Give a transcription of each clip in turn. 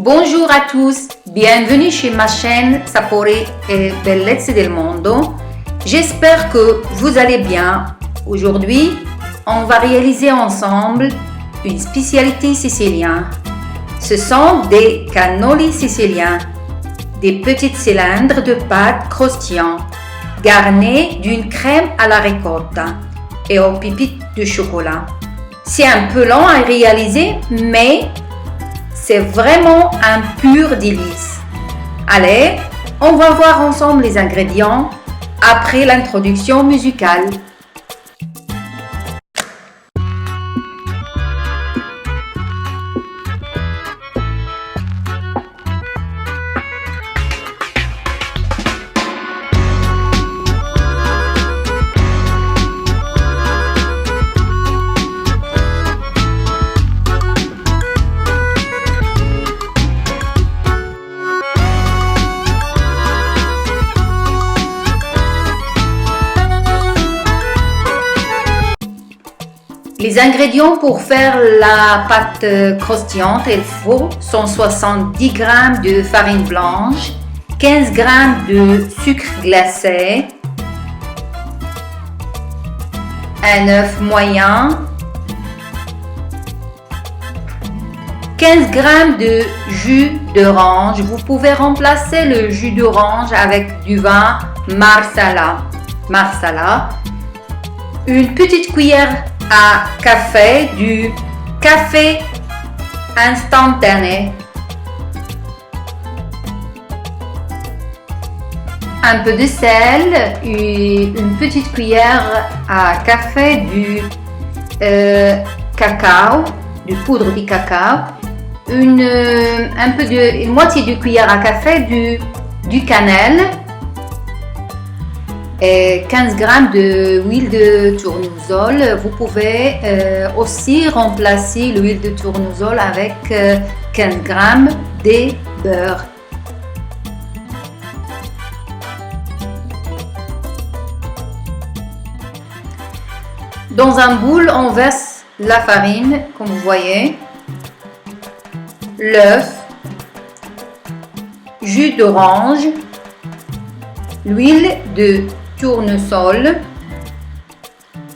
Bonjour à tous, bienvenue chez ma chaîne Sapori e Bellezze del Mondo. J'espère que vous allez bien. Aujourd'hui, on va réaliser ensemble une spécialité sicilienne. Ce sont des cannoli siciliens, des petits cylindres de pâte croustillants, garnis d'une crème à la ricotta et aux pépites de chocolat. C'est un peu long à réaliser, mais c'est vraiment un pur délice. Allez, on va voir ensemble les ingrédients après l'introduction musicale. Les ingrédients pour faire la pâte croustillante, il faut 170 g de farine blanche, 15 g de sucre glacé, un œuf moyen, 15 g de jus d'orange. Vous pouvez remplacer le jus d'orange avec du vin Marsala. Une petite cuillère à café du café instantané, un peu de sel, une petite cuillère à café du cacao, du poudre de cacao, une moitié de cuillère à café du cannelle et 15 g d'huile de tournesol. Vous pouvez aussi remplacer l'huile de tournesol avec 15 g de beurre. Dans un boule, on verse la farine, comme vous voyez, l'œuf, jus d'orange, l'huile de tournesol,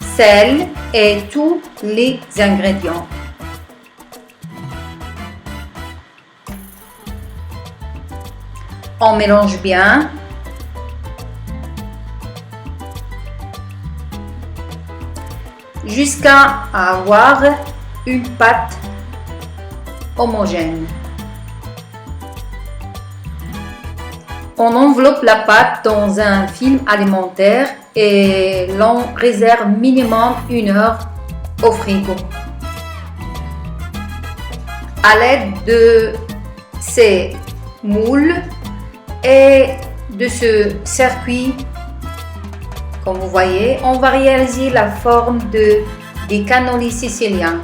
sel et tous les ingrédients. On mélange bien. Jusqu'à avoir une pâte homogène. On enveloppe la pâte dans un film alimentaire et l'on réserve minimum 1 heure au frigo. À l'aide de ces moules et de ce circuit, comme vous voyez, on va réaliser la forme des cannoli siciliens.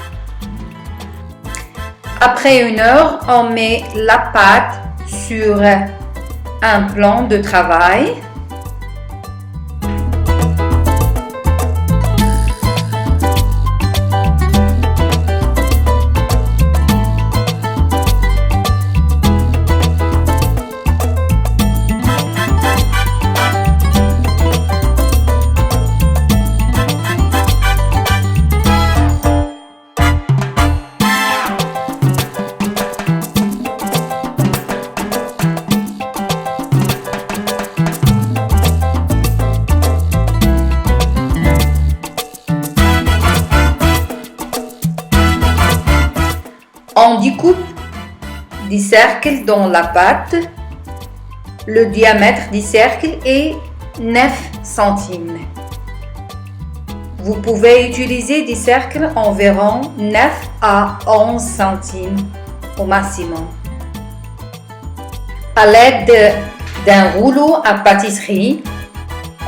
Après 1 heure, on met la pâte sur un plan de travail. On découpe des cercles dans la pâte. Le diamètre du cercle est 9 cm. Vous pouvez utiliser des cercles environ 9 à 11 cm au maximum. À l'aide d'un rouleau à pâtisserie,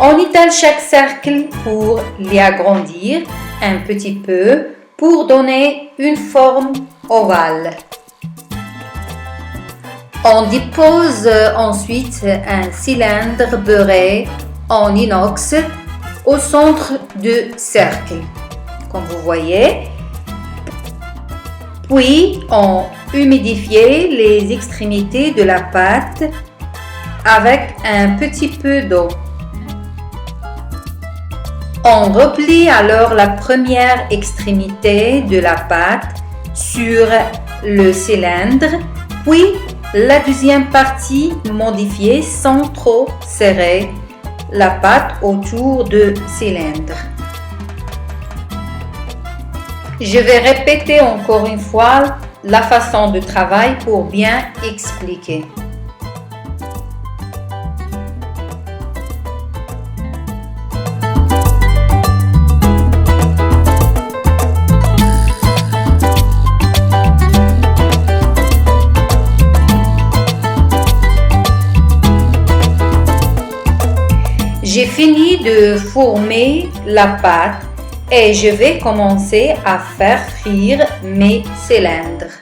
on étale chaque cercle pour les agrandir un petit peu pour donner une forme ovale. On dépose ensuite un cylindre beurré en inox au centre du cercle, comme vous voyez. Puis on humidifier les extrémités de la pâte avec un petit peu d'eau. On replie alors la première extrémité de la pâte sur le cylindre, puis la deuxième partie modifiée sans trop serrer la pâte autour du cylindre. Je vais répéter encore une fois la façon de travail pour bien expliquer. J'ai fini de former la pâte et je vais commencer à faire frire mes cylindres.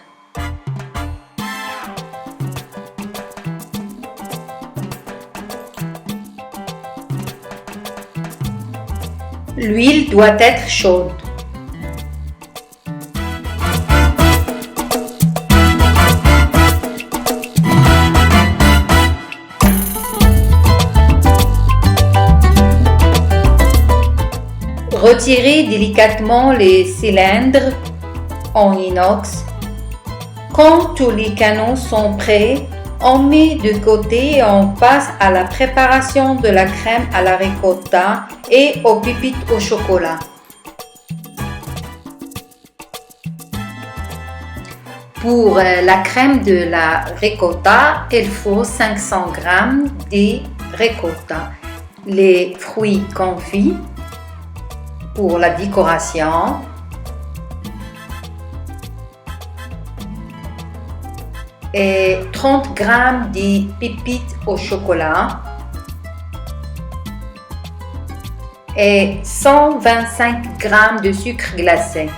L'huile doit être chaude. Retirez délicatement les cylindres en inox. Quand tous les canaux sont prêts, on met de côté et on passe à la préparation de la crème à la ricotta et aux pépites au chocolat. Pour la crème de la ricotta, il faut 500 g de ricotta, les fruits confits pour la décoration, et 30 g de pépites au chocolat et 125 g de sucre glacé.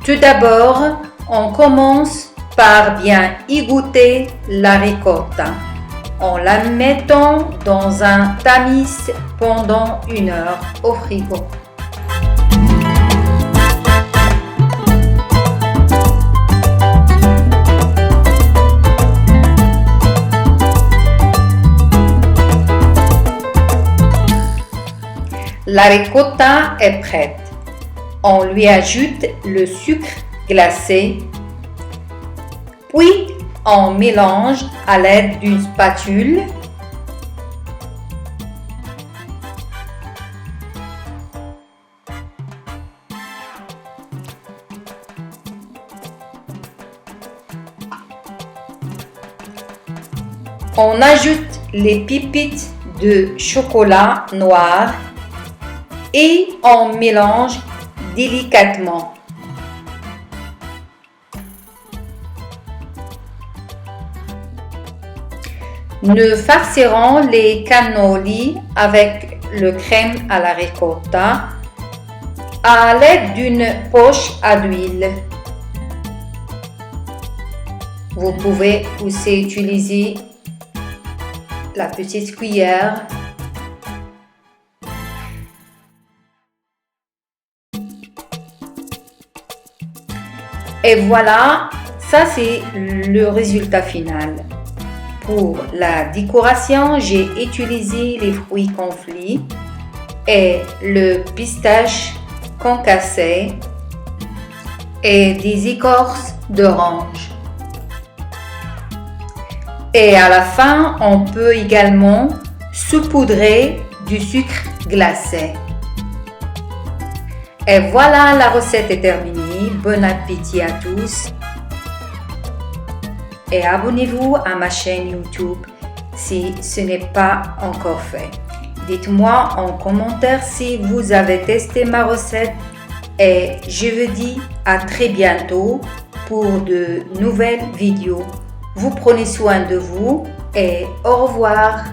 Tout d'abord, on commence par bien égoutter la ricotta en la mettant dans un tamis pendant 1 heure au frigo. La ricotta est prête. On lui ajoute le sucre glacé, puis on mélange à l'aide d'une spatule. On ajoute les pépites de chocolat noir et on mélange délicatement. Nous farcirons les cannoli avec le crème à la ricotta à l'aide d'une poche à d'huile. Vous pouvez aussi utiliser la petite cuillère. Et voilà, ça c'est le résultat final. Pour la décoration, j'ai utilisé les fruits confits et le pistache concassé et des écorces d'orange. Et à la fin, on peut également saupoudrer du sucre glacé. Et voilà, la recette est terminée. Bon appétit à tous. Et abonnez-vous à ma chaîne YouTube si ce n'est pas encore fait. Dites-moi en commentaire si vous avez testé ma recette et je vous dis à très bientôt pour de nouvelles vidéos. Vous prenez soin de vous et au revoir.